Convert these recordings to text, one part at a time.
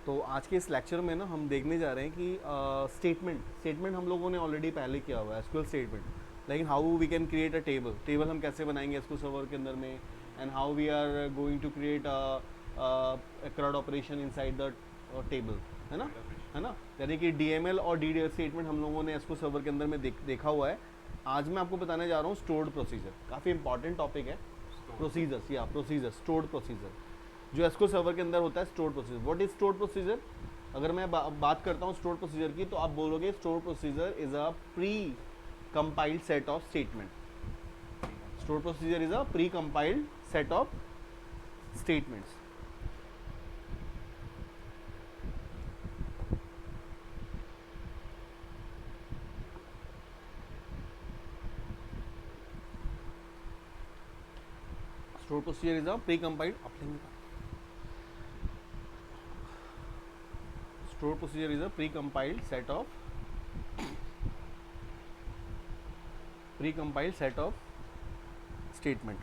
तो आज के इस लेक्चर में ना हम देखने जा रहे हैं कि स्टेटमेंट हम लोगों ने ऑलरेडी पहले किया हुआ है एसक्यूएल स्टेटमेंट, लेकिन how we can create a table हम कैसे बनाएंगे एसक्यूएल सर्वर के अंदर में, and how we are going to create CRUD operation inside the table, है ना। यानी कि DML और DDL स्टेटमेंट हम लोगों ने एसक्यूएल सर्वर के अंदर में देखा हुआ है। आज मैं आपको बताने जा रहा हूँ स्टोर्ड प्रोसीजर, काफ़ी इंपॉर्टेंट टॉपिक है। प्रोसीजर्स या प्रोसीजर, स्टोर्ड प्रोसीजर जो एसक्यूएल सर्वर के अंदर होता है। Stored procedure, what is stored procedure? अगर मैं बात करता हूँ स्टोर्ड प्रोसीजर की, तो आप बोलोगे stored procedure is a pre compiled set of statement. Stored procedure is a pre compiled set of statements. Stored procedure is a pre-compiled. Stored procedure is a pre-compiled set of statement.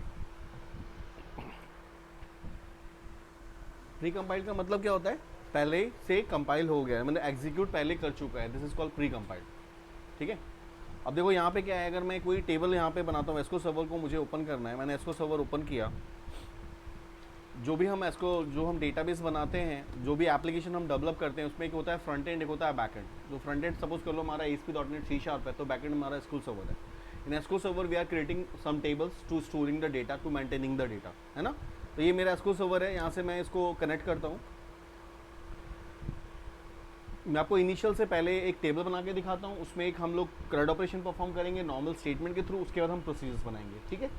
Pre-compiled का मतलब क्या होता है? पहले से compile हो गया है, मतलब एग्जीक्यूट पहले कर चुका है। This is called pre-compiled. ठीक है। अब देखो यहाँ पे क्या है, अगर मैं कोई टेबल यहाँ पे बनाता हूँ, एसक्यूएल सर्वर को मुझे ओपन करना है, मैंने एसक्यूएल सर्वर ओपन किया। जो हम डेटाबेस बनाते हैं, जो भी एप्लीकेशन हम डेवलप करते हैं, उसमें एक होता है फ्रंट एंड, एक होता है बैक एंड। जो फ्रंट एंड सपोज कर लो हमारा ASP.NET C# है, तो बैक एंड हमारा एसक्यूएल सर्वर है। In SQL server we are creating some tables to storing the data, to maintaining the data, है ना। तो ये मेरा एसक्यूएल सर्वर है, यहाँ से मैं इसको कनेक्ट करता हूँ। मैं आपको इनिशियल से पहले एक टेबल बना के दिखाता हूँ, उसमें एक हम लोग CRUD ऑपरेशन परफॉर्म करेंगे नॉर्मल स्टेटमेंट के थ्रू, उसके बाद हम प्रोसीजर्स बनाएंगे। ठीक है।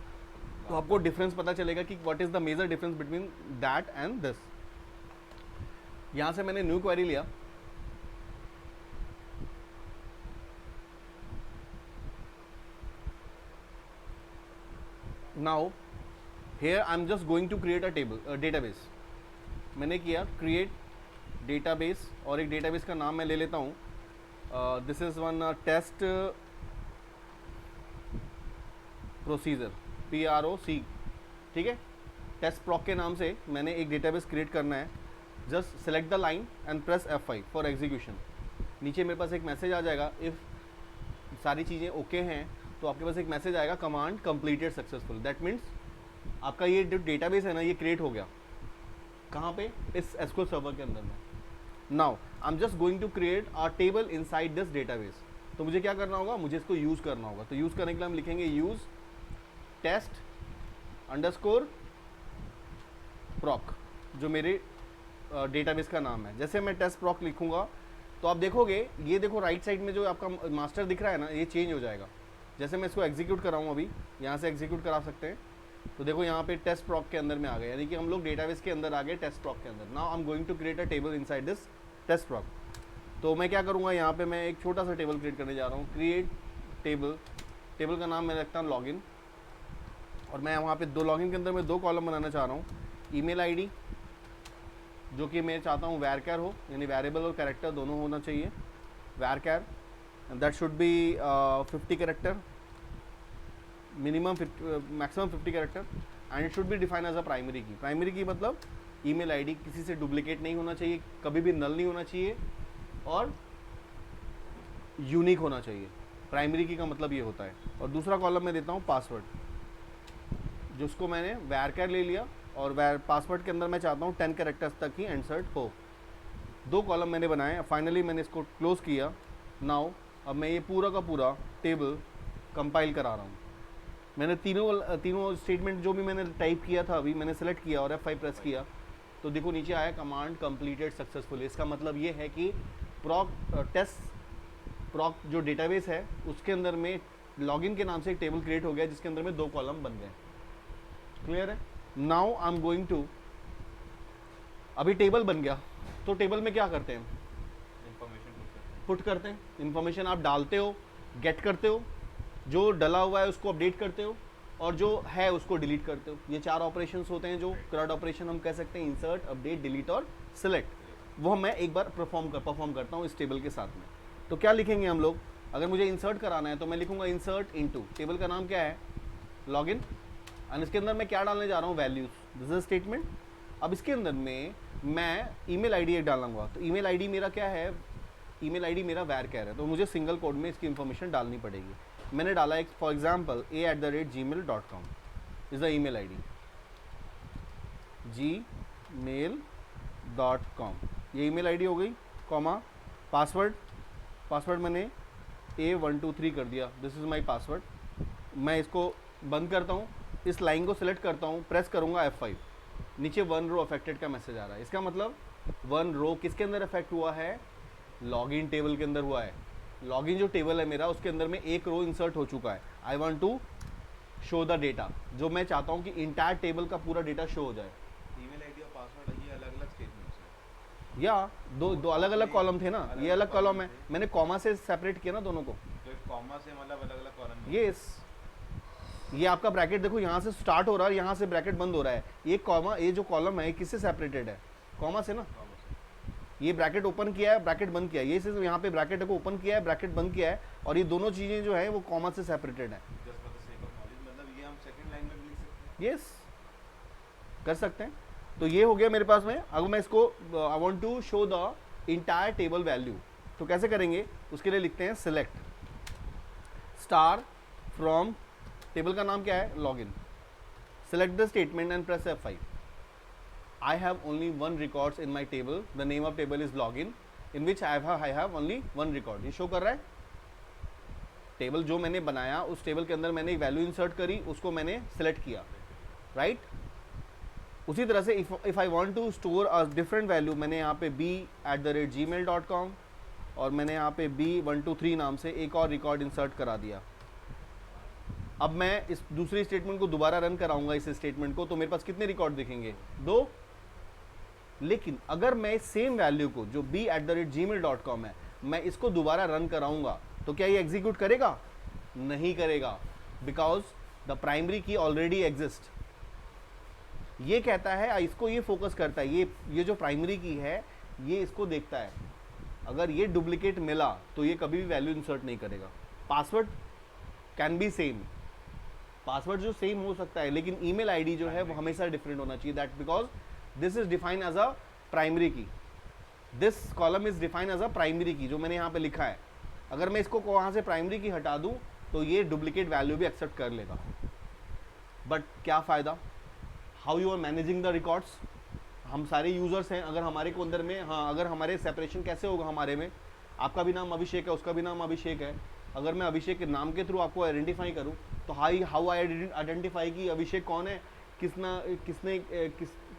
तो आपको डिफरेंस पता चलेगा कि what is the major difference between that and this. यहां से मैंने न्यू क्वेरी लिया, now here I am just going to create a database. मैंने किया क्रिएट डेटाबेस, और एक डेटाबेस का नाम मैं ले लेता हूं, this is one test procedure, PROC। ठीक है। टेस्ट प्रॉक के नाम से मैंने एक डेटाबेस क्रिएट करना है। Just select the line and press F5 for execution. नीचे मेरे पास एक मैसेज आ जाएगा, इफ़ सारी चीज़ें ओके हैं तो आपके पास एक मैसेज आएगा, command completed successful. That means आपका ये जो डेटाबेस है ना, ये क्रिएट हो गया। कहाँ पे? इस एसक्यूएल सर्वर के अंदर में। Now I am just going to create a table inside this database. तो मुझे क्या करना होगा, मुझे इसको यूज़ करना होगा। तो यूज़ करने के लिए हम लिखेंगे यूज़ टेस्ट अंडरस्कोर प्रॉक, जो मेरे डेटाबेस का नाम है। जैसे मैं टेस्ट प्रॉक लिखूंगा तो आप देखोगे, ये देखो राइट साइड में जो आपका मास्टर दिख रहा है ना, ये चेंज हो जाएगा। जैसे मैं इसको एग्जीक्यूट कराऊँ, अभी यहाँ से एग्जीक्यूट करा सकते हैं, तो देखो यहाँ पे टेस्ट प्रॉक के अंदर में आ गए, यानी कि हम लोग डेटाबेस के अंदर आ गए, टेस्ट प्रॉक के अंदर। Now I am going to create a table inside this test proc. तो मैं क्या करूँगा, यहाँ पे मैं एक छोटा सा टेबल क्रिएट करने जा रहा हूँ। क्रिएट टेबल, टेबल का नाम मैं रखता हूँ लॉगिन, और मैं वहाँ पे लॉगिन के अंदर मैं 2 कॉलम बनाना चाह रहा हूँ। ईमेल आईडी, जो कि मैं चाहता हूँ वैरकर हो, यानी वेरिएबल और कैरेक्टर दोनों होना चाहिए। Varchar that should be 50 character, minimum maximum 50 character, and it should be define as a primary key. Primary key मतलब ईमेल आईडी किसी से डुप्लीकेट नहीं होना चाहिए, कभी भी नल नहीं होना चाहिए, और यूनिक होना चाहिए। प्राइमरी की का मतलब ये होता है। और दूसरा कॉलम मैं देता हूँ पासवर्ड, जिसको मैंने वैरकर ले लिया, और पासवर्ड के अंदर मैं चाहता हूँ 10 कैरेक्टर्स तक ही इंसर्ट हो। 2 कॉलम मैंने बनाए, फाइनली मैंने इसको क्लोज किया। नाउ अब मैं ये पूरा का पूरा टेबल कंपाइल करा रहा हूँ। मैंने तीनों स्टेटमेंट जो भी मैंने टाइप किया था, अभी मैंने सेलेक्ट किया और F5 प्रेस किया, तो देखो नीचे आया कमांड कंप्लीटेड सक्सेसफुली। इसका मतलब ये है कि प्रॉक जो डेटाबेस है उसके अंदर में लॉगिन के नाम से एक टेबल क्रिएट हो गया, जिसके अंदर में 2 कॉलम बन गए। क्लियर है? Now I am going to, अभी टेबल बन गया, तो टेबल में क्या करते हैं, इंफॉर्मेशन पुट करते हैं। इंफॉर्मेशन आप डालते हो, गेट करते हो, जो डला हुआ है उसको अपडेट करते हो, और जो है उसको डिलीट करते हो। ये 4 ऑपरेशंस होते हैं जो CRUD ऑपरेशन हम कह सकते हैं, इंसर्ट, अपडेट, डिलीट और सिलेक्ट। वो मैं एक बार परफॉर्म करता हूँ इस टेबल के साथ में। तो क्या लिखेंगे हम लोग, अगर मुझे इंसर्ट कराना है तो मैं लिखूंगा इंसर्ट इनटू, टेबल का नाम क्या है, लॉगिन, और इसके अंदर मैं क्या डालने जा रहा हूँ, वैल्यूज। This is statement. अब इसके अंदर में मैं ईमेल आईडी एक डालूंगा, तो ईमेल आईडी मेरा क्या है, ईमेल आईडी मेरा वैरकैर है, तो मुझे सिंगल कोड में इसकी इन्फॉर्मेशन डालनी पड़ेगी। मैंने डाला एक for example a@gmail.com is the email ID, gmail.com, ये ईमेल आईडी हो गई, कॉमा पासवर्ड मैंने A123 कर दिया, दिस इज़ माई पासवर्ड। मैं इसको बंद करता हूँ, इस लाइन को सिलेक्ट करता हूँ, प्रेस करूँगा F5, नीचे 1 रो अफेक्टेड का मैसेज आ रहा है। इसका मतलब 1 रो किसके अंदर अफेक्ट हुआ है, लॉगिन टेबल के अंदर हुआ है। लॉगिन जो टेबल है मेरा, उसके अंदर में एक रो इंसर्ट हो चुका है। I want to show the data, जो मैं चाहता हूँ कि इंटायर टेबल का पूरा डेटा शो हो जाए। ईमेल आईडी और पासवर्ड ये अलग-अलग स्टेटमेंट्स हैं या दो अलग-अलग कॉलम थे ना, ये अलग कॉलम है, मैंने कॉमा से सेपरेट किया ना दोनों को। तो एक कॉमा से मतलब अलग-अलग कॉलम। यस, ये आपका ब्रैकेट देखो यहाँ से स्टार्ट हो रहा है, यहाँ से ब्रैकेट बंद हो रहा है। ये कॉमा, ये जो कॉलम है किससे सेपरेटेड है, कॉमा से ना। ये ब्रैकेट ओपन किया है, ब्रैकेट बंद किया है, ये सिर्फ यहाँ पे ब्रैकेट को ओपन किया है, ब्रैकेट बंद किया है, और ये दोनों चीज़ें जो है वो कॉमा से सेपरेटेड है। Just for the sake of knowledge, मतलब ये हम सेकंड लाइन में भी लिख सकते हैं। यस, कर सकते हैं। तो ये हो गया मेरे पास में। अगर मैं इसको I want to show the entire table value, तो कैसे करेंगे, उसके लिए लिखते हैं सिलेक्ट स्टार फ्रॉम, टेबल का नाम क्या है, login, select the statement and press F5। I have only one records in my table. The name of table is login, in which I have only one record. ये show कर रहा है। Table जो मैंने बनाया, उस टेबल के अंदर मैंने एक वैल्यू इंसर्ट करी, उसको मैंने सेलेक्ट किया, राइट। उसी तरह से if I want to store a different value, मैंने यहाँ पे b@gmail.com और मैंने यहाँ पे b123 नाम से एक और रिकॉर्ड इंसर्ट करा दिया। अब मैं इस दूसरी स्टेटमेंट को दोबारा रन कराऊंगा, इस स्टेटमेंट को, तो मेरे पास कितने रिकॉर्ड दिखेंगे, 2। लेकिन अगर मैं सेम वैल्यू को जो b@gmail.com है, मैं इसको दोबारा रन कराऊंगा, तो क्या ये एग्जीक्यूट करेगा, नहीं करेगा, बिकॉज द प्राइमरी की ऑलरेडी एग्जिस्ट। ये कहता है, इसको ये फोकस करता है, ये जो प्राइमरी की है ये इसको देखता है। अगर ये डुप्लीकेट मिला तो ये कभी भी वैल्यू इंसर्ट नहीं करेगा। Password can be same, password जो सेम हो सकता है, लेकिन ईमेल आईडी जो है वो हमेशा डिफरेंट होना चाहिए। That because this is defined as a primary key, this column is defined as a primary key, जो मैंने यहाँ पे लिखा है। अगर मैं इसको वहाँ से प्राइमरी की हटा दूँ तो ये डुप्लीकेट वैल्यू भी एक्सेप्ट कर लेगा। बट क्या फ़ायदा, how you are managing the records. हम सारे यूज़र्स हैं, अगर हमारे को अंदर में, हाँ, अगर हमारे सेपरेशन कैसे होगा, हमारे में आपका भी नाम अभिषेक है, उसका भी नाम अभिषेक है। अगर मैं अभिषेक के नाम के थ्रू आपको आइडेंटिफाई करूं, तो हाउ आई आइडेंटिफाई कि अभिषेक कौन है,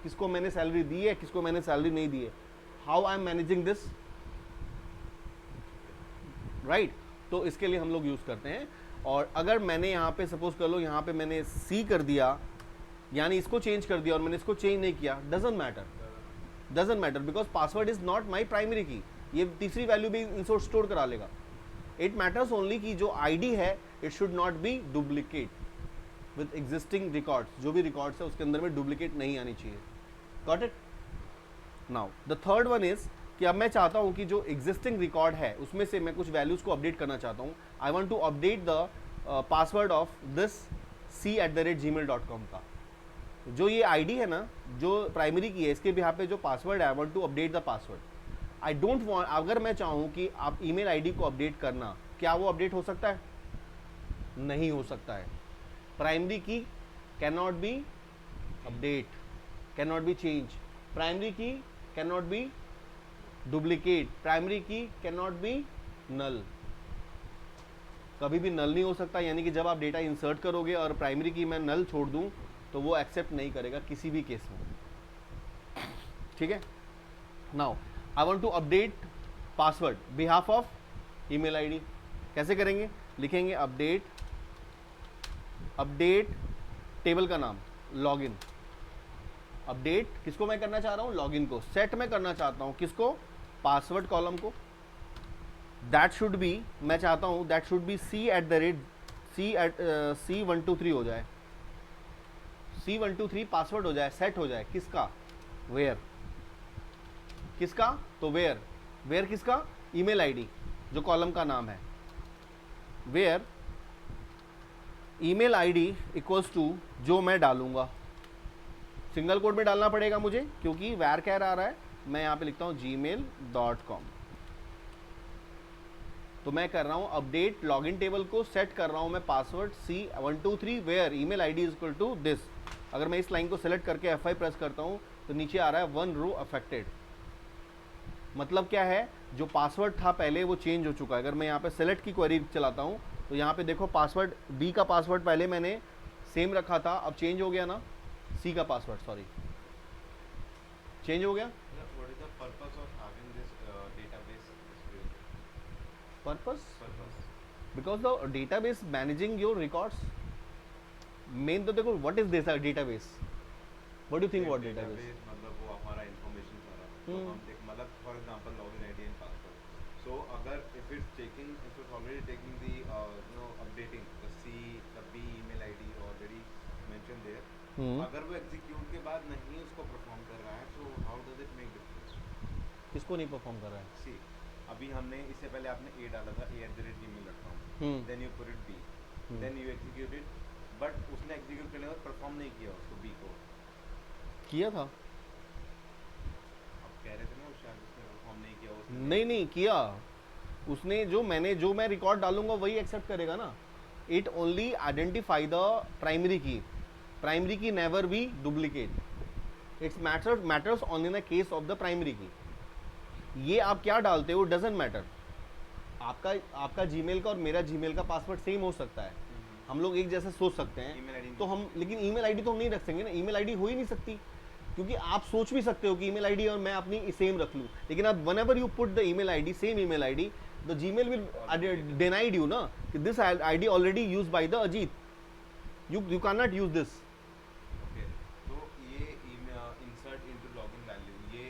किसको मैंने सैलरी दी है, किसको मैंने सैलरी नहीं दी है, how I am managing this, right. तो इसके लिए हम लोग यूज़ करते हैं। और अगर मैंने यहाँ पे सपोज कर लो, यहाँ पे मैंने सी कर दिया, यानी इसको चेंज कर दिया, और मैंने इसको चेंज नहीं किया, doesn't matter because password is not my primary key. ये तीसरी वैल्यू भी इंसर्ट स्टोर करा लेगा। इट मैटर्स ओनली कि जो आईडी है it should not be duplicate with existing records. जो भी रिकॉर्ड्स है उसके अंदर में डुप्लीकेट नहीं आनी चाहिए। Got it. Now the third one is कि अब मैं चाहता हूं कि जो एग्जिस्टिंग रिकॉर्ड है उसमें से मैं कुछ वैल्यूज को अपडेट करना चाहता हूं। I want to update the password of this c@gmail.com का। जो ये आईडी है ना, जो प्राइमरी की है, इसके बिहार पे जो पासवर्ड है, I want to update the password. I don't want, अगर मैं चाहूँ कि आप ईमेल आईडी को अपडेट करना, क्या वो अपडेट हो सकता है, नहीं हो सकता है। Primary key can not be update, can not be change, primary key can not be duplicate, primary key can not be null, कभी भी नल नहीं हो सकता। यानी कि जब आप डेटा इंसर्ट करोगे और प्राइमरी की मैं नल छोड़ दूं तो वो एक्सेप्ट नहीं करेगा किसी भी केस में, ठीक है। Now I want to update password behalf of email ID. कैसे करेंगे, लिखेंगे अपडेट टेबल का नाम लॉगिन। अपडेट किसको मैं करना चाह रहा हूँ, लॉगिन को। सेट में करना चाहता हूँ किसको, पासवर्ड कॉलम को। दैट शुड बी, मैं चाहता हूँ दैट शुड बी C123 हो जाए, C123 पासवर्ड हो जाए, सेट हो जाए। किसका, वेयर, किसका, तो वेयर किसका, ईमेल आईडी, जो कॉलम का नाम है। Where email ID equals to जो मैं डालूंगा, सिंगल कोट में डालना पड़ेगा मुझे क्योंकि varchar आ रहा है। मैं यहाँ पे लिखता हूँ gmail.com। तो मैं कर रहा हूँ अपडेट लॉगिन टेबल को सेट कर रहा हूँ मैं password C123 where email ID is equal to this. अगर मैं इस लाइन को सेलेक्ट करके F5 प्रेस करता हूँ तो नीचे आ रहा है 1 रो अफेक्टेड। मतलब क्या है, जो पासवर्ड था पहले वो चेंज हो चुका है। अगर मैं यहाँ पे सेलेक्ट की क्वेरी चलाता हूँ तो यहाँ पे देखो पासवर्ड B का पासवर्ड पहले मैंने सेम रखा था, अब चेंज हो गया ना। C का पासवर्ड सॉरी चेंज हो गया। What is the purpose of having this database displayed? Purpose Purpose. Because the database managing your records. Main तो देखो what is this database, what do think what database. Database मतलब वो हमारा information सारा। तो हम देख मतलब for example login ID and password. So अगर if it's already taking the updating the C the B email ID already mentioned there. अगर वो execute के बाद नहीं उसको perform कर रहा है so how does it make difference? किसको नहीं परफॉर्म कर रहा है? See अभी हमने इससे पहले आपने A डाला था a@gmail.com. Then you put it B. Then you execute it. But उसने execute करने के बाद perform नहीं किया उसको B को। किया था? आप कह रहे थे ना उस शायद उसने परफॉर्म नहीं किया उसने। नहीं किया उसने। जो मैं रिकॉर्ड डालूंगा वही एक्सेप्ट करेगा ना। It only identify the primary key never be duplicate. It's matters only in the case of the primary key. ये आप क्या डालते हो डजेंट मैटर। आपका जीमेल का और मेरा जीमेल का पासवर्ड सेम हो सकता है, हम लोग एक जैसे सोच सकते हैं तो हम, लेकिन ईमेल आईडी तो हम नहीं रख सकेंगे ना। ईमेल आईडी हो ही नहीं सकती क्योंकि आप सोच भी सकते हो कि ईमेल आईडी और मैं अपनी सेम रख लूँ, लेकिन अब whenever you put the email ID same email ID the Gmail will denied you ना कि this ID already used by the Ajit, you can not use this. Okay. तो ये insert into login value ये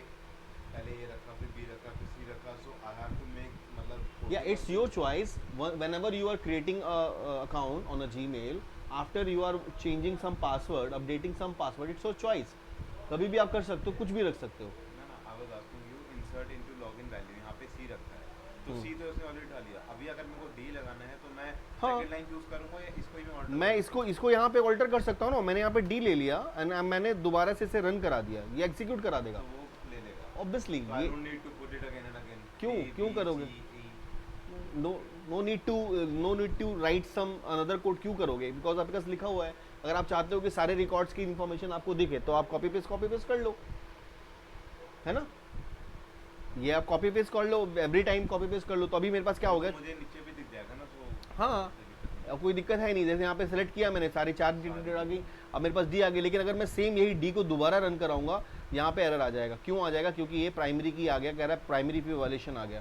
पहले ये रखा फिर B रखा फिर C रखा so I have to make मतलब Yeah, it's your choice. Whenever you are creating a account on a Gmail, after you are changing some password, updating some password, it's your choice. कभी भी आप कर सकते हो, कुछ भी रख सकते हो। ना I was asking you insert into login value यहाँ पे C रखा है तो C तो उसने ऑलरेडी डाल दिया। अभी अगर मेरे को D लगाना है तो मैं सेकंड लाइन चूज करूंगा या इसको ही मैं ऑल्टर मैं इसको यहाँ पे ऑल्टर कर सकता हूँ ना। मैंने यहाँ पे D ले लिया एंड मैंने दोबारा से इसे रन करा दिया, ये एग्जीक्यूट करा देगा तो वो ले लेगा। ऑब्वियसली। So I ये don't need to put it again and again. क्यों करोगे? E. No need to write some another code क्यों करोगे? बिकॉज आपके पास लिखा हुआ है। अगर आप चाहते हो कि सारे रिकॉर्ड्स की इन्फॉर्मेशन आपको दिखे तो आप कॉपी पेस्ट कर लो, है ना। ये आप कॉपी पेस्ट कर लो, एवरी टाइम कॉपी पेस्ट कर लो। तो अभी मेरे पास क्या हो गया, मुझे नीचे भी दिख जाएगा ना तो हाँ कोई दिक्कत है नहीं। जैसे यहाँ पे सेलेक्ट किया मैंने, सारी 4 डिजिट आ गई, अब मेरे पास डी आ गई। लेकिन अगर मैं सेम यही डी को दोबारा रन कराऊंगा यहाँ पे एरर आ जाएगा। क्यों आ जाएगा? क्योंकि ये प्राइमरी की आ गया, कह रहा है प्राइमरी की वायलेशन आ गया।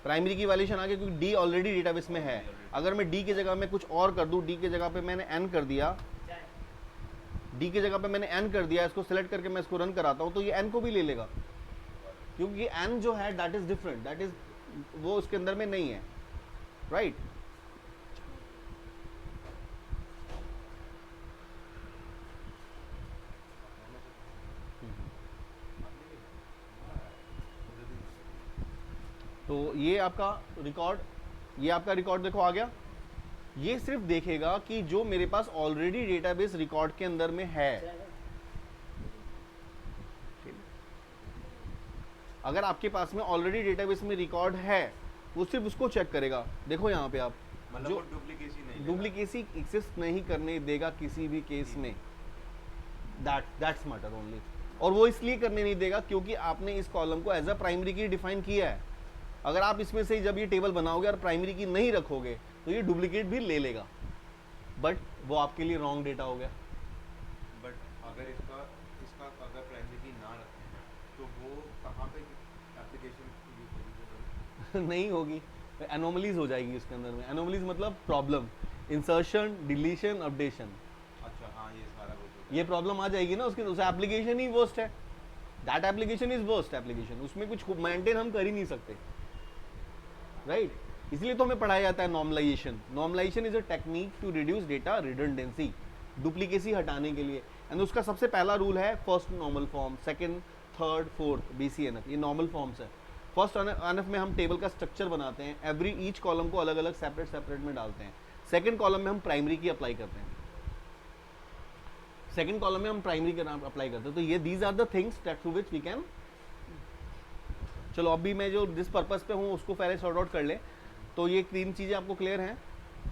प्राइमरी की वायलेशन आ गया क्योंकि डी ऑलरेडी डेटाबेस में है। अगर मैं डी की जगह में कुछ और कर दूं, डी की जगह पे मैंने एन कर दिया, डी की जगह पे मैंने एन कर दिया, इसको सेलेक्ट करके मैं इसको रन कराता हूँ तो ये एन को भी ले लेगा क्योंकि एन जो है that is different, that is वो उसके अंदर में नहीं है, राइट। तो ये आपका रिकॉर्ड देखो आ गया। ये सिर्फ देखेगा कि जो मेरे पास ऑलरेडी डेटाबेस रिकॉर्ड के अंदर में है। अगर आपके पास में ऑलरेडी डेटाबेस में रिकॉर्ड है वो सिर्फ उसको चेक करेगा। देखो यहाँ पे आप मतलब जो वो डुप्लीकेसी एग्जिस्ट नहीं करने देगा किसी भी केस में, दैट्स मैटर ओनली। और वो इसलिए करने नहीं देगा क्योंकि आपने इस कॉलम को एज अ प्राइमरी की डिफाइन किया है। अगर आप इसमें से जब ये टेबल बनाओगे और प्राइमरी की नहीं रखोगे तो ये डुप्लीकेट भी ले लेगा, बट वो आपके लिए रॉन्ग डेटा हो गया। बट अगर इसका अगर प्राइमरी की ना रखें तो वो कहाँ पे एप्लीकेशन नहीं होगी, एनोमलीज हो जाएगी उसके अंदर में। एनोमलीज मतलब प्रॉब्लम, इंसर्शन, डिलीशन, अपडेशन। अच्छा हाँ ये सारा कुछ ये प्रॉब्लम आ जाएगी ना उसके, उस एप्लीकेशन ही वर्स्ट है। That application is worst application, उसमें कुछ मेंटेन हम कर ही नहीं सकते, राइट। इसलिए तो हमें पढ़ाया जाता है normalization. Normalization is a technique to reduce data redundancy, duplicacy हटाने के लिए। एंड उसका सबसे पहला रूल है first normal form, second, third, fourth, BCNF, ये नॉर्मल फॉर्म्स है। फर्स्ट NF में हम टेबल का स्ट्रक्चर बनाते हैं, ईच कॉलम को अलग अलग सेपरेट में डालते हैं। सेकंड कॉलम में हम प्राइमरी की अप्लाई करते हैं। सेकंड कॉलम में हम प्राइमरी का नाम अप्लाई करते हैं। तो ये these are the things that through which we can. चलो अभी मैं जो जिस पर्पस पे हूँ उसको पहले सॉर्ट आउट कर ले। तो ये 3 चीज़ें आपको क्लियर हैं,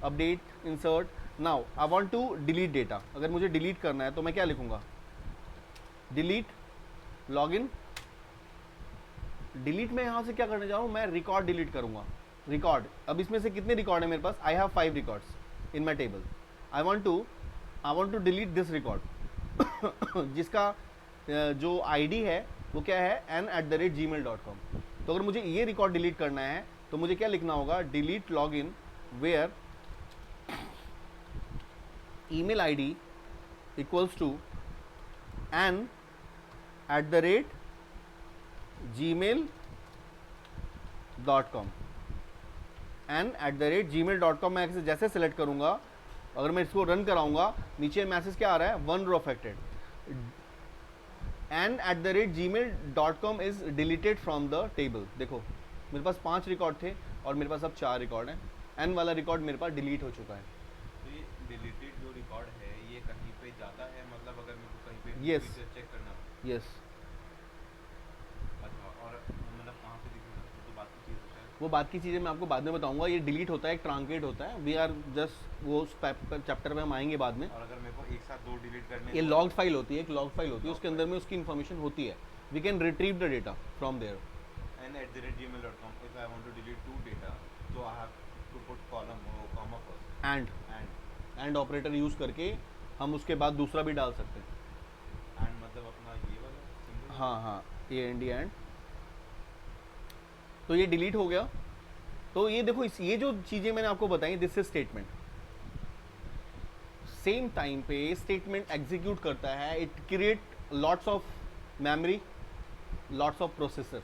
update, insert. Now I want to delete data. अगर मुझे डिलीट करना है तो मैं क्या लिखूंगा, डिलीट लॉगिन। डिलीट में यहाँ से क्या करने जा रहा हूँ, मैं रिकॉर्ड डिलीट करूंगा। रिकॉर्ड, अब इसमें से कितने रिकॉर्ड है मेरे पास, I have 5 records in my table. I want to delete this record जिसका जो आईडी है वो क्या है, n@gmail.com। तो अगर मुझे ये रिकॉर्ड डिलीट करना है तो मुझे क्या लिखना होगा, delete log in where email ID equals to n@gmail.com। n@gmail.com मैं जैसे सेलेक्ट करूंगा, अगर मैं इसको रन कराऊंगा, नीचे मैसेज क्या आ रहा है, 1 row affected. n@gmail.com is deleted from the table. देखो मेरे पास 5 रिकॉर्ड थे और मेरे पास अब 4 रिकॉर्ड हैं। n वाला रिकॉर्ड मेरे पास डिलीट हो चुका है। तो ये डिलीटेड जो रिकॉर्ड है ये कहीं पे जाता है, मतलब अगर मेरे को कहीं पे Yes. चेक करना हो? यस, अच्छा, और मतलब कहाँ पे दिखेगा, तो बात की चीज़ है। वो बात की चीज़ें मैं आपको बाद में बताऊंगा। ये डिलीट होता है, एक ट्रांकेट होता है। वी आर जस्ट वो चैप्टर में हम आएंगे बाद में। और अगर मेरे को एक साथ 2 डिलीट करने ये लॉग्ड फाइल होती है, एक लॉग फाइल होती है, उसके अंदर में उसकी इन्फॉर्मेशन होती है। We can retrieve the data from there. n@gmail.com, if I want to delete 2 data, so I have to put column or comma first. And and operator use करके हम उसके बाद दूसरा भी डाल सकते हैं। and मतलब अपना ये वाला symbol? हाँ, AND एंड। तो ये डिलीट हो गया। तो ये देखो ये जो चीज़ें मैंने आपको बताई, this is statement. Same time पे स्टेटमेंट एग्जीक्यूट करता है, it create lots of memory, lots of processor,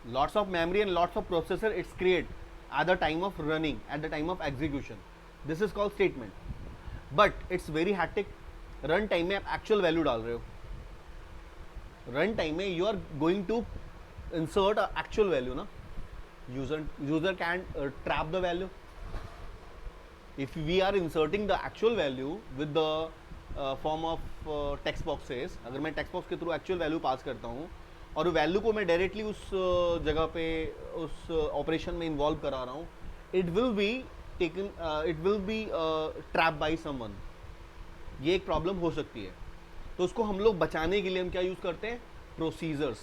lots of memory and lots of processor it's create at the time of running, at the time of execution. This is called statement, but it's very hectic. run time में आप actual value डाल रहे हो, run time में you are going to insert a actual value ना, user can trap the value. If we are inserting the actual value with the form of text boxes, अगर मैं text box के through actual value pass करता हूँ और value को मैं directly उस जगह पे उस ऑपरेशन में इन्वॉल्व करा रहा हूँ, it will be trap by someone. ये एक प्रॉब्लम हो सकती है। तो उसको हम लोग बचाने के लिए हम क्या यूज़ करते हैं, प्रोसीजर्स,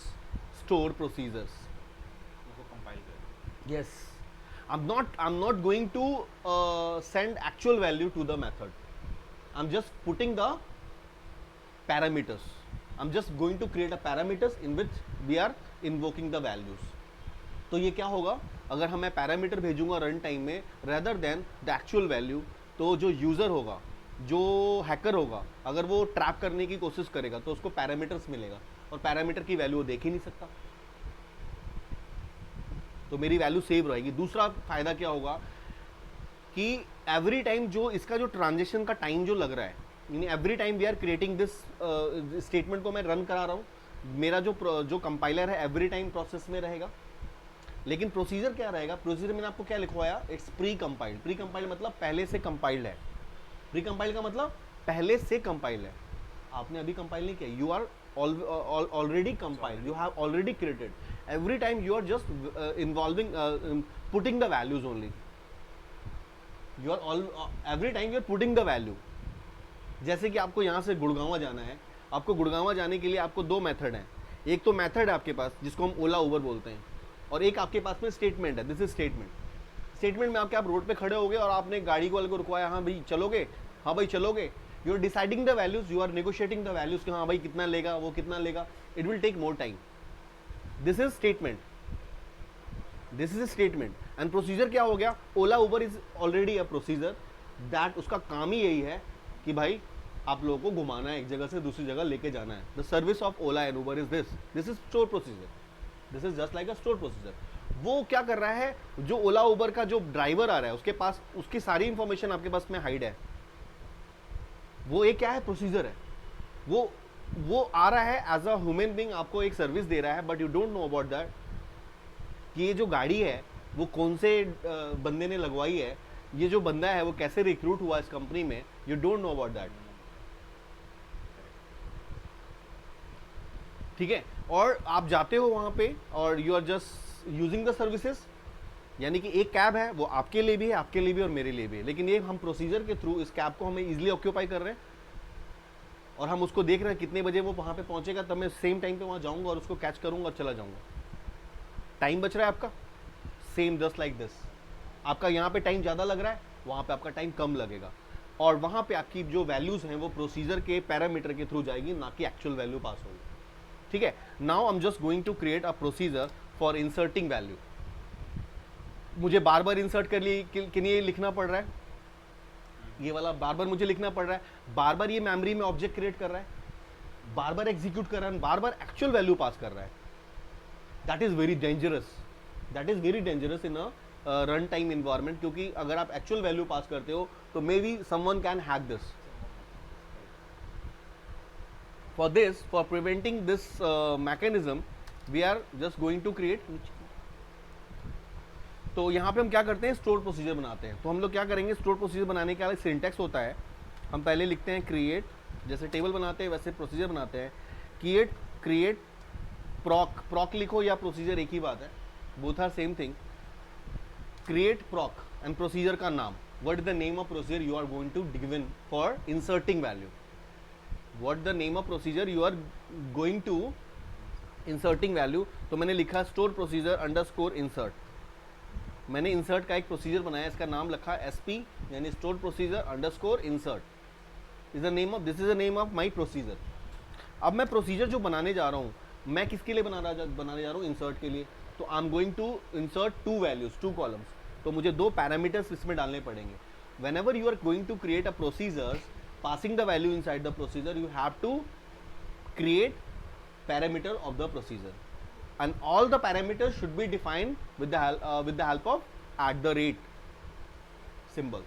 स्टोर प्रोसीजर्स। उसको कंपाइल कर। Yes, I am not going to send actual value to the method, I am just putting the parameters. I'm just going to create a parameters in which we are invoking the values. तो ये क्या होगा, अगर हमें parameter भेजूंगा run time में rather than the actual value, तो जो यूज़र होगा, जो हैकर होगा, अगर वो ट्रैप करने की कोशिश करेगा तो उसको पैरामीटर्स मिलेगा और पैरामीटर की वैल्यू वो देख ही नहीं सकता, तो मेरी वैल्यू सेव रहेगी। दूसरा फायदा क्या होगा कि एवरी टाइम जो इसका जो ट्रांजेक्शन का टाइम जो लग रहा है, यानी every time we are creating this statement को मैं रन करा रहा हूँ, मेरा जो कंपाइलर है एवरी टाइम प्रोसेस में रहेगा। लेकिन प्रोसीजर क्या रहेगा, प्रोसीजर मैंने आपको क्या लिखवाया, it's pre compiled. Pre compiled मतलब पहले से कंपाइल्ड है। प्री कंपाइल्ड का मतलब पहले से कंपाइल्ड है, आपने अभी कंपाइल नहीं किया, you are already compiled, you have already created. Every time you are just involving putting the values only, you are every time you are putting the value. जैसे कि आपको यहाँ से गुड़गांवा जाना है, आपको गुड़गांवा जाने के लिए आपको 2 मेथड हैं। एक तो मेथड है आपके पास जिसको हम ओला उबर बोलते हैं, और एक आपके पास में स्टेटमेंट है, दिस इज स्टेटमेंट। स्टेटमेंट में आप रोड पे खड़े हो गए और आपने गाड़ी वाले को रुकवाया, हाँ भाई चलोगे, हाँ भाई चलोगे, you are deciding the values, you are negotiating the values कि हाँ भाई कितना लेगा, वो कितना लेगा, it will take more time. This is statement, this is statement. And procedure क्या हो गया, Ola Uber is already a procedure that, उसका काम ही यही है कि भाई आप लोगों को घुमाना है, एक जगह से दूसरी जगह लेके जाना है। The service of Ola and Uber is this is store procedure, this is just like a store procedure. वो क्या कर रहा है, जो ओला उबर का जो ड्राइवर आ रहा है उसके पास उसकी सारी इंफॉर्मेशन आपके पास में हाइड है, वो एक क्या है, प्रोसीजर है। वो आ रहा है एज अ ह्यूमन बीइंग, आपको एक सर्विस दे रहा है, but you don't know about that कि ये जो गाड़ी है वो कौन से बंदे ने लगवाई है, ये जो बंदा है वो कैसे रिक्रूट हुआ इस कंपनी में, you don't know about that. ठीक है, और आप जाते हो वहां पे और you are just using the services, यानी कि एक कैब है वो आपके लिए भी है, आपके लिए भी और मेरे लिए भी है, लेकिन ये हम प्रोसीजर के थ्रू इस कैब को हमें इजीली ऑक्यूपाई कर रहे हैं और हम उसको देख रहे हैं कितने बजे वो वहां पे पहुंचेगा, तब मैं सेम टाइम पे वहां जाऊंगा और उसको कैच करूंगा और चला जाऊंगा। टाइम बच रहा है आपका, सेम जस्ट लाइक दिस। आपका यहाँ पे टाइम ज़्यादा लग रहा है, वहाँ पे आपका टाइम कम लगेगा, और वहाँ पे आपकी जो वैल्यूज़ हैं वो प्रोसीजर के पैरामीटर के थ्रू जाएगी, ना कि एक्चुअल वैल्यू पास होगी। ठीक है, now I am just going to create a procedure for inserting value. मुझे बार बार इंसर्ट कर लिए के लिए लिखना पड़ रहा है, ये वाला बार बार मुझे लिखना पड़ रहा है, बार बार ये मेमोरी में ऑब्जेक्ट क्रिएट कर रहा है, बार बार एग्जीक्यूट कर रहा है, बार बार एक्चुअल वैल्यू पास कर रहा है। That is very dangerous, that is very dangerous in a run time environment, क्योंकि अगर आप एक्चुअल वैल्यू पास करते हो तो maybe someone can hack this. For this, for preventing this mechanism, we are just going to create. तो यहाँ पे हम क्या करते हैं, स्टोर प्रोसीजर बनाते हैं। तो हम लोग क्या करेंगे, स्टोर प्रोसीजर बनाने का अलग सिंटेक्स होता है। हम पहले लिखते हैं क्रिएट, जैसे टेबल बनाते हैं वैसे प्रोसीजर बनाते हैं। क्रिएट प्रॉक लिखो या प्रोसीजर एक ही बात है, both are same thing. Create proc and procedure का नाम, what is the name of procedure you are going to given for inserting value, what the name of procedure you are going to inserting value. तो मैंने लिखा store procedure underscore insert. मैंने insert का एक procedure बनाया, इसका नाम रखा SP, यानी store procedure underscore insert is the name of, this is the name of my procedure. अब मैं प्रोसीजर जो बनाने जा रहा हूँ, मैं किसके लिए बनाने जा रहा हूँ, इंसर्ट के लिए। तो I am going to insert 2 values, 2 columns, तो मुझे 2 पैरामीटर्स इसमें डालने पड़ेंगे। Whenever you are going to create a procedure, passing the value inside the procedure, you have to create parameter of the procedure and all the parameters should be defined with the help of @ symbol।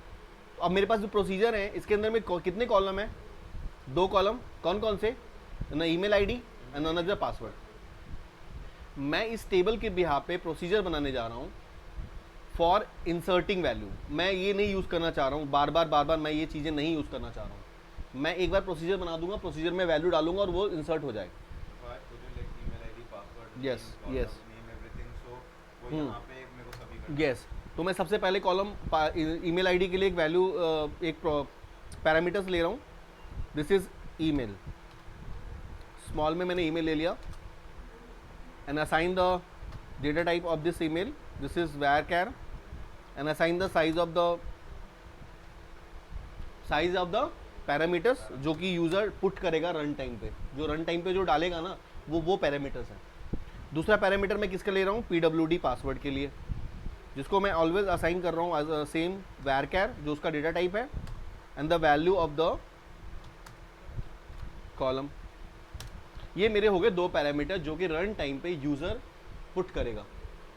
अब मेरे पास जो procedure है इसके अंदर में कितने column है, 2 column. कौन कौन से, ना email ID and another password. मैं इस टेबल के बिहार पे प्रोसीजर बनाने जा रहा हूँ फॉर इंसर्टिंग वैल्यू। मैं ये नहीं यूज़ करना चाह रहा हूँ, बार बार मैं ये चीज़ें नहीं यूज़ करना चाह रहा हूँ। मैं एक बार प्रोसीजर बना दूंगा, प्रोसीजर में वैल्यू डालूंगा और वो इंसर्ट हो जाएगा। Yes, yes. यस, तो मैं सबसे पहले कॉलम ईमेल आईडी के लिए एक वैल्यू, एक पैरामीटर्स ले रहा हूँ। दिस इज ईमेल, स्मॉल में मैंने ईमेल ले लिया and assign the data type of this email, this is varchar, and assign the size of the parameters जो कि यूज़र पुट करेगा रन टाइम पे, जो रन टाइम पे जो डालेगा ना वो पैरामीटर्स हैं। दूसरा पैरामीटर मैं किसका ले रहा हूँ, PWD पासवर्ड के लिए, जिसको मैं ऑलवेज असाइन कर रहा हूँ एज सेम varchar, जो उसका डेटा टाइप है, and the value of the column. ये मेरे हो गए 2 पैरामीटर जो कि रन टाइम पे यूज़र पुट करेगा।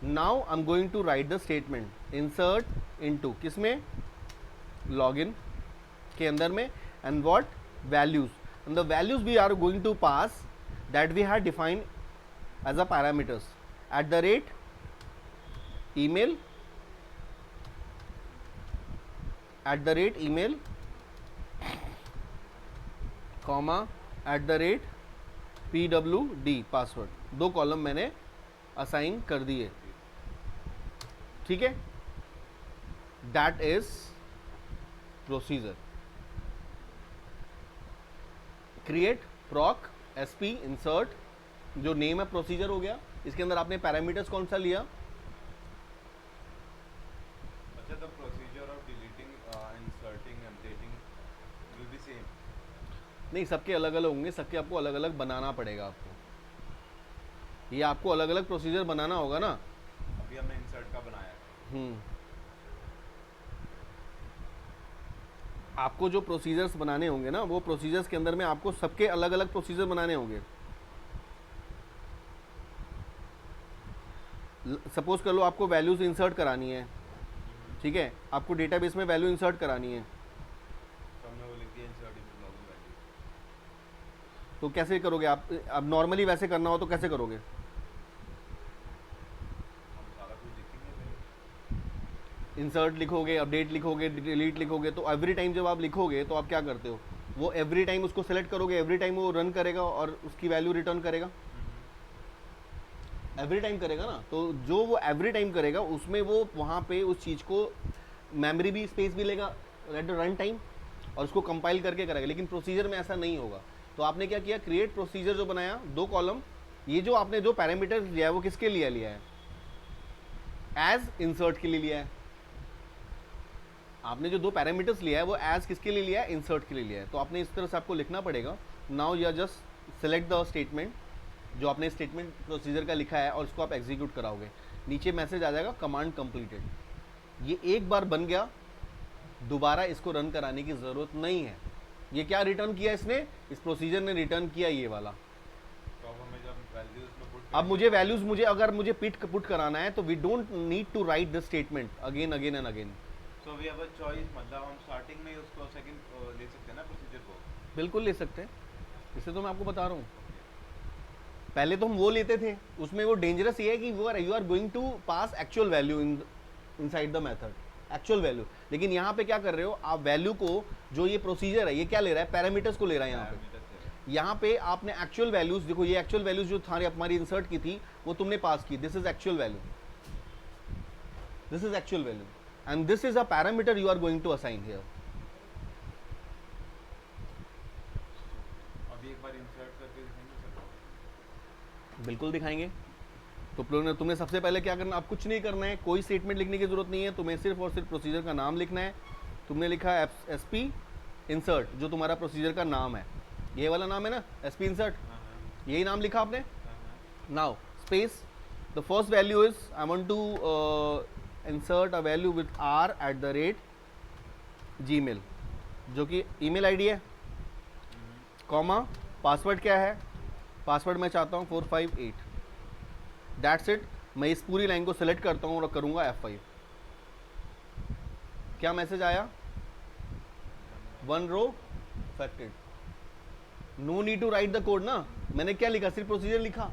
Now I am going to write the statement insert into, किसमें, लॉगिन के अंदर में, and what, values, and the values we are going to pass that we have defined as a parameters @email, comma @PWD password. 2 column मैंने assign कर दिए। ठीक है, that is procedure. Create प्रॉक SP insert, जो name है procedure हो गया। इसके अंदर आपने पैरामीटर्स कौन सा लिया, अच्छा, the procedure of deleting, inserting, updating will be same? नहीं, सबके अलग अलग होंगे, सबके आपको अलग अलग बनाना पड़ेगा। आपको ये आपको अलग अलग प्रोसीजर बनाना होगा ना। अभी हमने इंसर्ट का बनाया है। आपको जो प्रोसीजर्स बनाने होंगे ना, वो प्रोसीजर्स के अंदर में आपको सबके अलग अलग प्रोसीजर बनाने होंगे। सपोज कर लो आपको वैल्यूज इंसर्ट करानी है, ठीक है, आपको डेटाबेस में वैल्यू इंसर्ट करानी है, तो हमने वो लिख दिया इंसर्ट इनटू लॉगिन वैल्यू। तो कैसे करोगे आप? अब नॉर्मली वैसे करना हो तो कैसे करोगे? हम सारा कुछ लिखेंगे पहले। इंसर्ट लिखोगे, अपडेट लिखोगे, डिलीट लिखोगे, तो एवरी टाइम जब आप लिखोगे तो आप क्या करते हो, वो एवरी टाइम उसको सेलेक्ट करोगे, एवरी टाइम वो रन करेगा और उसकी वैल्यू रिटर्न करेगा, एवरी टाइम करेगा ना। तो जो वो एवरी टाइम करेगा उसमें वो वहाँ पे उस चीज़ को मेमोरी भी स्पेस भी लेगा एट द रन टाइम और उसको कंपाइल करके करेगा। लेकिन प्रोसीजर में ऐसा नहीं होगा। तो आपने क्या किया, क्रिएट प्रोसीजर जो बनाया, 2 कॉलम, ये जो आपने जो पैरामीटर लिया है वो किसके लिए लिया है, एज इंसर्ट के लिए लिया है। आपने जो 2 पैरामीटर्स लिया है वो एज किसके लिए लिया है, इंसर्ट के लिए लिया है। तो आपने इस तरह से आपको लिखना पड़ेगा। Now you just select the statement, जो आपने स्टेटमेंट प्रोसीजर का लिखा है, और इसको आप एग्जीक्यूट कराओगे। नीचे मैसेज आ जाएगा कमांड कंप्लीटेड। ये एक बार बन गया, दोबारा इसको रन कराने की ज़रूरत नहीं है। ये क्या रिटर्न किया इसने, इस प्रोसीजर ने रिटर्न किया ये वाला। तो अब हमें जब वैल्यूज में पुट अब मुझे वैल्यूज अगर मुझे पुट कराना है तो we don't need to write the statement again again and again. So we have a choice, मतलब हम स्टार्टिंग में उसको सेकंड ले सकते हैं ना प्रोसीजर को। बिल्कुल ले सकते हैं, इससे तो मैं आपको बता रहा हूँ। पहले तो हम वो लेते थे, उसमें वो डेंजरस ये है कि you are going to pass actual value inside the method, actual value. लेकिन यहाँ पे क्या कर रहे हो आप, वैल्यू को, जो ये प्रोसीजर है ये क्या ले रहा है, पैरामीटर्स को ले रहा है। यहाँ पे आपने एक्चुअल वैल्यूज, देखो ये एक्चुअल वैल्यूज जो था हमारी इंसर्ट की थी वो तुमने पास की, this is actual value, this is actual value and this is a parameter you are going to assign here. अभी एक बार इंसर्ट करके दिखाएंगे सर। बिल्कुल दिखाएंगे। तो तुमने सबसे पहले क्या करना, आप कुछ नहीं करना है, कोई स्टेटमेंट लिखने की जरूरत नहीं है, तुम्हें सिर्फ और सिर्फ प्रोसीजर का नाम लिखना है। तुमने लिखा है एसपी इंसर्ट, जो तुम्हारा प्रोसीजर का नाम है, ये वाला नाम है ना, एसपी इंसर्ट, यही नाम लिखा आपने। Now space, the first value is I want to insert a value with r@gmail, जो कि ईमेल आईडी है, कॉमा पासवर्ड क्या है, पासवर्ड मैं चाहता हूँ 458। That's it. मैं इस पूरी लाइन को सेलेक्ट करता हूँ और करूँगा F5। क्या मैसेज आया, 1 row affected. No need to write the code ना, मैंने क्या लिखा, सिर्फ प्रोसीजर लिखा।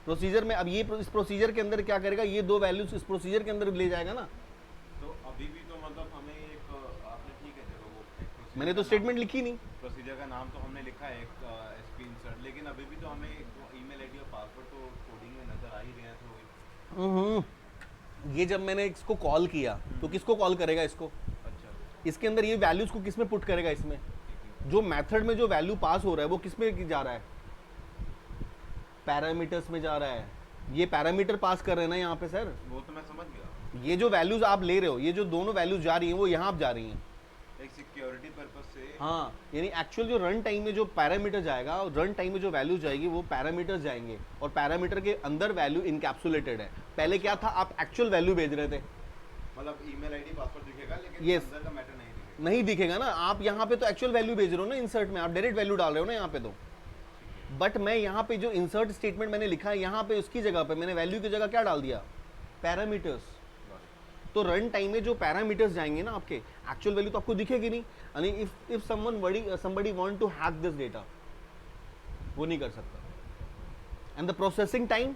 प्रोसीजर में अब ये इस प्रोसीजर के अंदर क्या करेगा, ये 2 वैल्यूज इस प्रोसीजर के अंदर ले जाएगा ना। तो अभी भी तो मतलब हमें एक आपने ठीक है चलो वो एक procedure मैंने तो का स्टेटमेंट लिखी नहीं। नाम, प्रोसीजर का नाम तो हमने लिखा है एक एसपी इंसर्ट, लेकिन अभी भी तो हमें ईमेल आईडी और पासवर्ड तो कोडिंग में नजर आ ही रहे हैं। तो ये जब मैंने इसको कॉल किया तो किसको कॉल करेगा इसको, अच्छा इसके अंदर ये वैल्यूज को किस में पुट करेगा, इसमें जो मेथड में जो वैल्यू पास हो रहा है वो किस में जा रहा है, पैरामीटर्स में जा रहा है। ये पैरामीटर पास कर रहे हैं ना यहाँ पे सर, वो तो मैं समझ गया। ये जो वैल्यूज आप ले रहे हो, ये जो दोनों वैल्यूज जा रही हैं वो यहाँ आप जा रही हैं। एक सिक्योरिटी पर्पस से। हाँ, यानी एक्चुअल जो रन टाइम में जो पैरामीटर जाएगा, रन टाइम में जो वैल्यू जाएगी वो पैरामीटर्स जाएंगे, और पैरामीटर के अंदर वैल्यू इनकैप्सुलेटेड है। पहले क्या था, आप एक्चुअल वैल्यू भेज रहे थे, मतलब ईमेल आईडी पासवर्ड दिखेगा लेकिन Yes. अंदर का मैटर नहीं दिखेगा। नहीं दिखेगा ना। आप यहाँ पे तो एक्चुअल वैल्यू भेज रहे हो ना, इंसर्ट में आप डायरेक्ट वैल्यू डाल रहे हो ना यहाँ पे तो। बट मैं यहाँ पे जो इंसर्ट स्टेटमेंट मैंने लिखा है, यहाँ पे उसकी जगह पे मैंने वैल्यू की जगह क्या डाल दिया, पैरामीटर्स। तो रन टाइम में जो पैरामीटर्स जाएंगे ना आपके, एक्चुअल वैल्यू तो आपको दिखेगी नहीं। यानी if somebody want to hack this data, वो नहीं कर सकता। And the processing time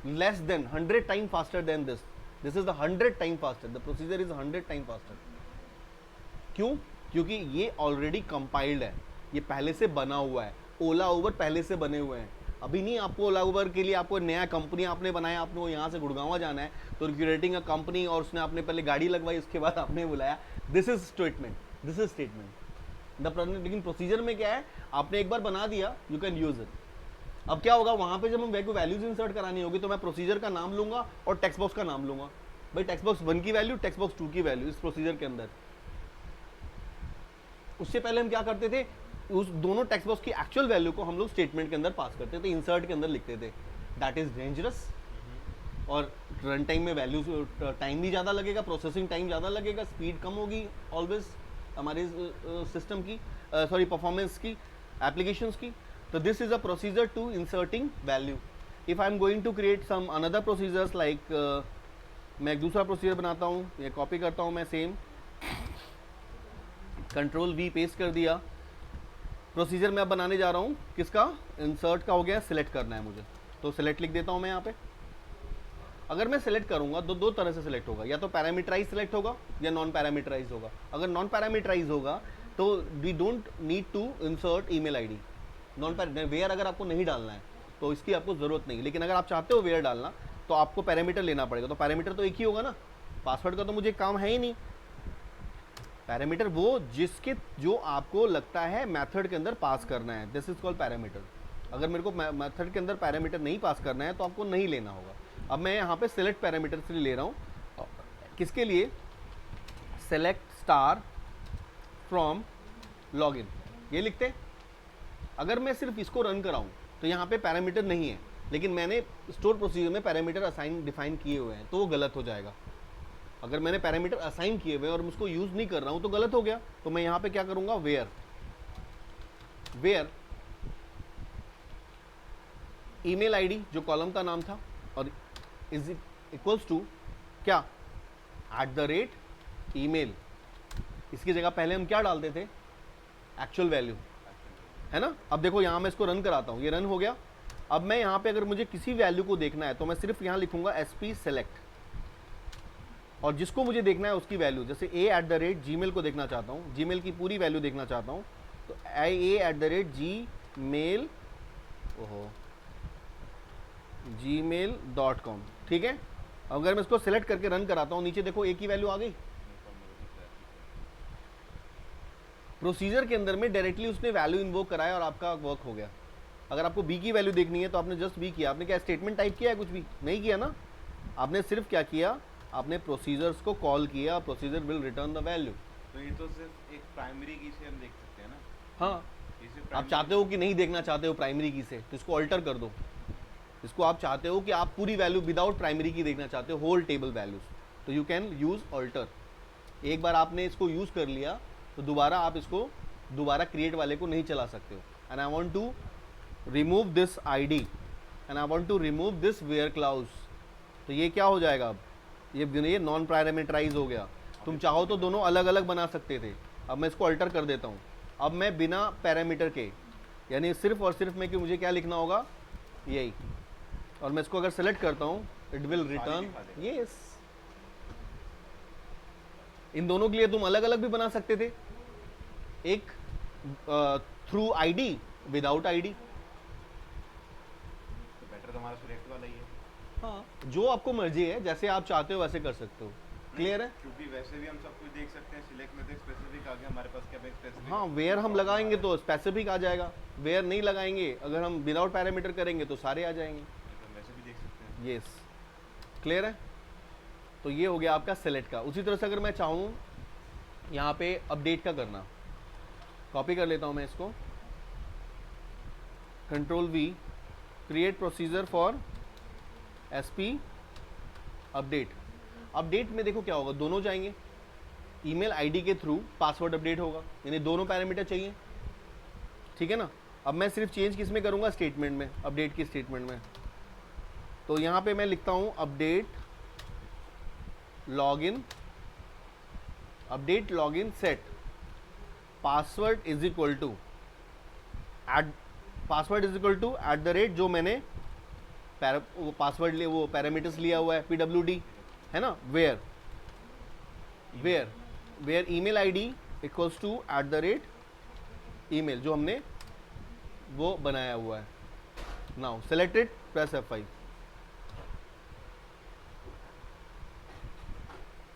less than 100 time faster than this is the 100 time faster, the procedure is 100 time faster. क्यों? क्योंकि ये ऑलरेडी कंपाइल्ड है, ये पहले से बना हुआ है। ओला उबर पहले से बने हुए हैं। अभी नहीं आपको ओला उबर के लिए आपको नया कंपनी आपने बनाया, आपने वो यहाँ से गुड़गांव जाना है तो क्यूरेटिंग अ कंपनी, और उसने आपने पहले गाड़ी लगवाई, उसके बाद आपने बुलाया। This is statement, this is statement the. लेकिन प्रोसीजर में क्या है, आपने एक बार बना दिया, यू कैन यूज इट। अब क्या होगा, वहाँ पे जब हम वैल्यूज इंसर्ट करानी होगी तो मैं प्रोसीजर का नाम लूंगा और टेक्स्ट बॉक्स का नाम लूंगा। भाई टेक्स्ट बॉक्स 1 की वैल्यू, टेक्स्ट बॉक्स 2 की वैल्यू इस प्रोसीजर के अंदर। उससे पहले हम क्या करते थे, उस दोनों टेक्स्ट बॉक्स की एक्चुअल वैल्यू को हम लोग स्टेटमेंट के अंदर पास करते थे, इंसर्ट के अंदर लिखते थे। दैट इज डेंजरस, और रन टाइम में वैल्यू टाइम भी ज़्यादा लगेगा, प्रोसेसिंग टाइम ज़्यादा लगेगा, स्पीड कम होगी ऑलवेज हमारे सिस्टम की, सॉरी परफॉर्मेंस की, एप्लीकेशंस की। तो this is a procedure to inserting value. If I am going to create some another procedures like, मैं एक दूसरा प्रोसीजर बनाता हूँ, ये कॉपी करता हूँ मैं सेम, कंट्रोल V पेस्ट कर दिया। प्रोसीजर मैं अब बनाने जा रहा हूँ किसका, इंसर्ट का हो गया, सिलेक्ट करना है मुझे, तो सिलेक्ट लिख देता हूँ मैं यहाँ पे। अगर मैं सेलेक्ट करूंगा तो दो तरह से सेलेक्ट होगा, या तो पैरामीटराइज सेलेक्ट होगा या नॉन पैरामीटराइज होगा। अगर नॉन पैरामीटराइज होगा तो we don't need to insert email ID. Non where अगर आपको नहीं डालना है तो इसकी आपको ज़रूरत नहीं, लेकिन अगर आप चाहते हो वेयर डालना तो आपको पैरामीटर लेना पड़ेगा। तो पैरामीटर तो एक ही होगा ना, पासवर्ड का तो मुझे काम है ही नहीं। पैरामीटर वो जिसके जो आपको लगता है मेथड के अंदर पास करना है, दिस इज कॉल्ड पैरामीटर। अगर मेरे को मेथड के अंदर पैरामीटर नहीं पास करना है तो आपको नहीं लेना होगा। अब मैं यहाँ पे सेलेक्ट पैरामीटर से ले रहा हूँ, किसके लिए, सेलेक्ट स्टार फ्रॉम लॉगिन, ये लिखते। अगर मैं सिर्फ इसको रन कराऊँ तो यहाँ पे पैरामीटर नहीं है, लेकिन मैंने स्टोर प्रोसीजर में पैरामीटर असाइन डिफाइन किए हुए हैं तो वो गलत हो जाएगा। अगर मैंने पैरामीटर असाइन किए हुए और मैं उसको यूज़ नहीं कर रहा हूँ तो गलत हो गया। तो मैं यहाँ पे क्या करूँगा, वेयर ईमेल आईडी जो कॉलम का नाम था और इज इक्वल्स टू क्या, @email। इसकी जगह पहले हम क्या डालते थे, एक्चुअल वैल्यू, है ना। अब देखो यहाँ मैं इसको रन कराता हूँ, ये रन हो गया। अब मैं यहाँ पे अगर मुझे किसी वैल्यू को देखना है तो मैं सिर्फ यहाँ लिखूंगा SP select, और जिसको मुझे देखना है उसकी वैल्यू, जैसे a@gmail को देखना चाहता हूँ, जीमेल की पूरी वैल्यू देखना चाहता हूँ तो a@gmail gmail.com, ठीक है। अगर मैं इसको सेलेक्ट करके रन कराता हूँ, नीचे देखो एक ही वैल्यू आ गई। प्रोसीजर के अंदर में डायरेक्टली उसने वैल्यू इन्वोक कराया और आपका वर्क हो गया। अगर आपको बी की वैल्यू देखनी है तो आपने जस्ट बी किया, आपने क्या स्टेटमेंट टाइप किया है, कुछ भी नहीं किया ना, आपने सिर्फ क्या किया, आपने प्रोसीजर्स को कॉल किया, procedure will return the value. तो ये तो सिर्फ एक प्राइमरी की से हम देख सकते हैं ना। हाँ, आप चाहते हो कि नहीं देखना चाहते हो प्राइमरी की से, तो इसको अल्टर कर दो। इसको आप चाहते हो कि आप पूरी वैल्यू विदाउट प्राइमरी की देखना चाहते हो, होल टेबल वैल्यूज, तो यू कैन यूज अल्टर। एक बार आपने इसको यूज कर लिया तो दोबारा आप इसको दोबारा क्रिएट वाले को नहीं चला सकते हो। And I want to remove this ID and I want to remove this where clause, तो ये क्या हो जाएगा, अब ये नॉन पैरामीटराइज हो गया। तुम चाहो तो दोनों अलग अलग बना सकते थे। अब मैं इसको अल्टर कर देता हूँ। अब मैं बिना पैरामीटर के, यानी सिर्फ और सिर्फ मैं कि मुझे क्या लिखना होगा, यही, और मैं इसको अगर सेलेक्ट करता हूँ इट विल रिटर्न यस। इन दोनों के लिए तुम अलग अलग भी बना सकते थे, एक थ्रू आईडी, विदाउट आईडी। तो बेटर तुम्हारा सिलेक्ट वाला ही है। हाँ, जो आपको मर्जी है, जैसे आप चाहते हो वैसे कर सकते हो। क्लियर है, क्योंकि वैसे भी हम सब कुछ देख सकते हैं, सिलेक्ट में तो स्पेसिफिक आ गया हमारे पास, क्या स्पेसिफिक। हाँ, वेयर हम लगाएंगे तो स्पेसिफिक आ जाएगा, वेयर नहीं लगाएंगे, अगर हम विदाउट पैरामीटर करेंगे तो सारे आ जाएंगे। तो वैसे भी देख सकते हैं। यस, क्लियर है। तो ये हो गया आपका सेलेक्ट का। उसी तरह से अगर मैं चाहूँ यहाँ पे अपडेट का करना, कॉपी कर लेता हूँ मैं इसको, Ctrl+V, create procedure for SP update. Update में देखो क्या होगा, दोनों जाएंगे, ईमेल आईडी के थ्रू पासवर्ड अपडेट होगा, यानी दोनों पैरामीटर चाहिए, ठीक है ना। अब मैं सिर्फ चेंज किस में करूँगा, स्टेटमेंट में, अपडेट की स्टेटमेंट में। तो यहाँ पे मैं लिखता हूँ update login set password is equal to @ जो मैंने पासवर्ड लिए, वो पैरामीटर्स लिया हुआ है PWD, है ना, where email ID equals to @email, जो हमने वो बनाया हुआ है। नाउ सेलेक्टेड, प्रेस F5,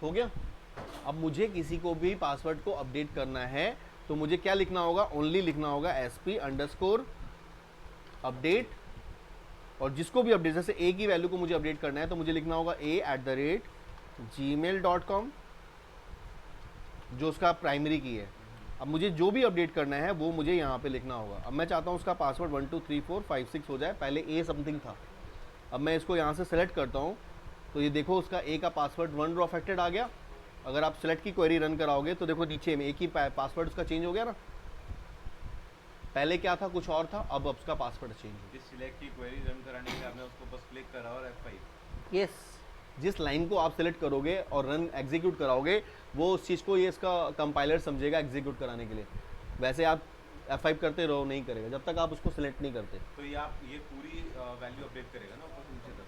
हो गया। अब मुझे किसी को भी पासवर्ड को अपडेट करना है तो मुझे क्या लिखना होगा, ओनली लिखना होगा SP_अपडेट, और जिसको भी अपडेट, जैसे A की वैल्यू को मुझे अपडेट करना है तो मुझे लिखना होगा a@gmail.com, जो उसका प्राइमरी की है। अब मुझे जो भी अपडेट करना है वो मुझे यहाँ पे लिखना होगा। अब मैं चाहता हूँ उसका पासवर्ड 123456 हो जाए, पहले A समथिंग था। अब मैं इसको यहाँ से सेलेक्ट करता हूँ तो ये देखो उसका A का पासवर्ड 1 रो अफेक्टेड आ गया। अगर आप सेलेक्ट की क्वेरी रन कराओगे तो देखो नीचे में एक ही पासवर्ड उसका चेंज हो गया ना, पहले क्या था कुछ और था, अब उसका पासवर्ड चेंज हो गया। जिस सिलेक्ट की क्वेरी रन कराने के आपने उसको बस क्लिक करा और F5। यस, जिस लाइन को आप सेलेक्ट करोगे और रन एग्जीक्यूट कराओगे वो उस चीज़ को ये इसका कंपाइलर समझेगा एग्जीक्यूट कराने के लिए। वैसे आप F5 करते रहो, नहीं करेगा जब तक आप उसको सेलेक्ट नहीं करते। तो ये आप ये पूरी वैल्यू अपडेट करेगा ना ऊपर से नीचे तक।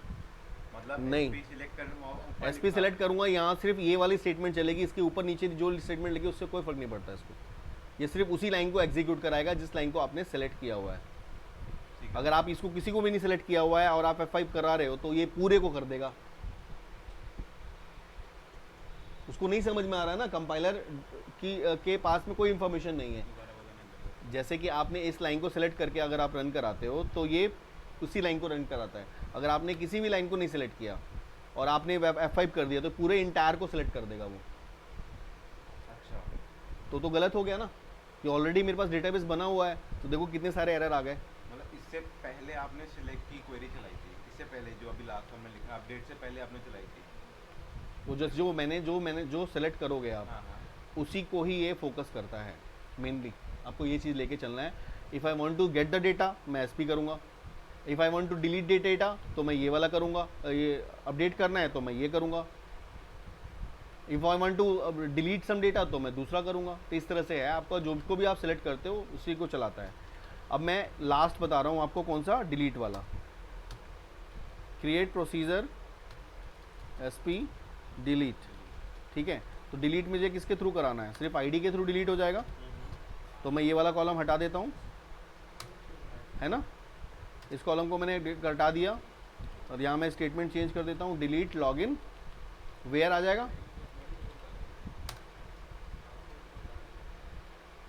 मतलब नहीं। SP सिलेक्ट करना, एसपी सेलेक्ट करूंगा, यहाँ सिर्फ ये वाली स्टेटमेंट चलेगी, इसके ऊपर नीचे जो स्टेटमेंट लगी उससे कोई फर्क नहीं पड़ता इसको। ये सिर्फ उसी लाइन को एग्जीक्यूट कराएगा जिस लाइन को आपने सेलेक्ट किया हुआ है। अगर आप इसको किसी को भी नहीं सेलेक्ट किया हुआ है और आप F5 करा रहे हो तो ये पूरे को कर देगा। उसको नहीं समझ में आ रहा है ना, कंपाइलर के पास में कोई इंफॉर्मेशन नहीं है। जैसे कि आपने इस लाइन को सेलेक्ट करके अगर आप रन कराते हो तो ये उसी लाइन को रन कराता है। अगर आपने किसी भी लाइन को नहीं सेलेक्ट किया और आपने F5 कर दिया तो पूरे इंटायर को सेलेक्ट कर देगा वो। अच्छा, तो गलत हो गया ना, कि ऑलरेडी मेरे पास डेटाबेस बना हुआ है, तो देखो कितने सारे एरर आ गए। मतलब इससे पहले आपने सिलेक्ट की क्वेरी चलाई थी, इससे पहले जो अभी लास्ट में लिखा अपडेट से पहले आपने चलाई थी वो जो सेलेक्ट करोगे आप, हाँ हाँ उसी को ही ये फोकस करता है मेनली। आपको ये चीज़ लेके चलना है। If I want to get the data मैं SP करूँगा, if I want to delete the data तो मैं ये वाला करूँगा, ये अपडेट करना है तो मैं ये करूँगा, if I want to delete some data तो मैं दूसरा करूँगा। तो इस तरह से है आपका, जो को भी आप सेलेक्ट करते हो उसी को चलाता है। अब मैं लास्ट बता रहा हूँ आपको कौन सा, डिलीट वाला। क्रिएट प्रोसीजर SP डिलीट, ठीक है। तो डिलीट मुझे किसके थ्रू कराना है, सिर्फ ID के थ्रू डिलीट हो जाएगा। तो मैं ये वाला कॉलम हटा देता हूँ, है ना, इस कॉलम को मैंने हटा दिया और यहाँ मैं स्टेटमेंट चेंज कर देता हूँ, डिलीट लॉगिन वेयर आ जाएगा,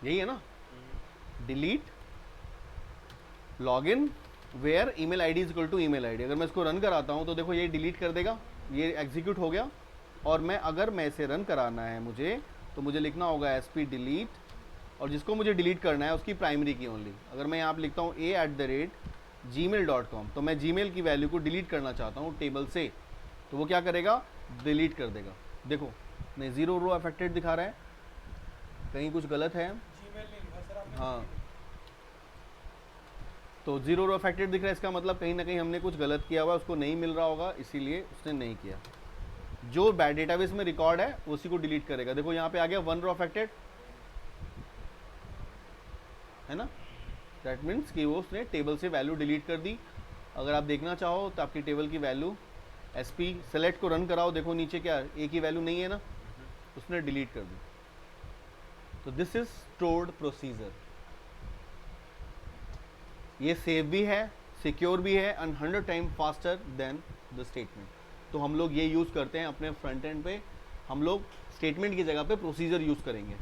यही है ना, delete login where email ID is equal to email ID। अगर मैं इसको रन कराता हूँ तो देखो ये डिलीट कर देगा, ये एग्जीक्यूट हो गया। और अगर मैं इसे रन कराना है मुझे, तो मुझे लिखना होगा SP डिलीट, और जिसको मुझे डिलीट करना है उसकी प्राइमरी की ओनली। अगर मैं यहाँ पे लिखता हूँ a@gmail.com, तो मैं जीमेल की वैल्यू को डिलीट करना चाहता हूँ टेबल से, तो वो क्या करेगा, डिलीट कर देगा। देखो नहीं, 0 रो अफेक्टेड दिखा रहा है, कहीं कुछ गलत है। हाँ, तो 0 रो अफेक्टेड दिख रहा है, इसका मतलब कहीं ना कहीं हमने कुछ गलत किया हुआ है, उसको नहीं मिल रहा होगा, इसीलिए उसने नहीं किया। जो डेटाबेस में रिकॉर्ड है उसी को डिलीट करेगा। देखो यहाँ पे आ गया 1 रो अफेक्टेड, है ना, दैट मीन्स कि वो उसने टेबल से वैल्यू डिलीट कर दी। अगर आप देखना चाहो तो आपकी टेबल की वैल्यू SP सेलेक्ट को रन कराओ, देखो नीचे क्या A की वैल्यू नहीं है ना, उसने डिलीट कर दी। तो दिस इज स्टोर्ड प्रोसीजर। ये सेफ भी है, सिक्योर भी है and 100 time faster then the statement. तो हम लोग ये यूज़ करते हैं अपने फ्रंट एंड पे, हम लोग स्टेटमेंट की जगह पे प्रोसीजर यूज़ करेंगे।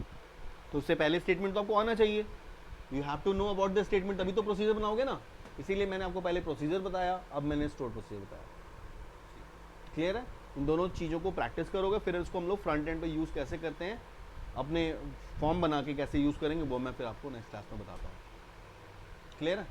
तो उससे पहले स्टेटमेंट तो आपको आना चाहिए, you have to know about the statement, तभी तो प्रोसीजर बनाओगे ना। इसीलिए मैंने आपको पहले प्रोसीजर बताया, अब मैंने स्टोर प्रोसीजर बताया। क्लियर है? इन दोनों चीज़ों को प्रैक्टिस करोगे, फिर इसको हम लोग फ्रंट एंड पे यूज़ कैसे करते हैं, अपने फॉर्म बना के कैसे यूज़ करेंगे, वो मैं फिर आपको नेक्स्ट क्लास में बताता हूँ। क्लियर है?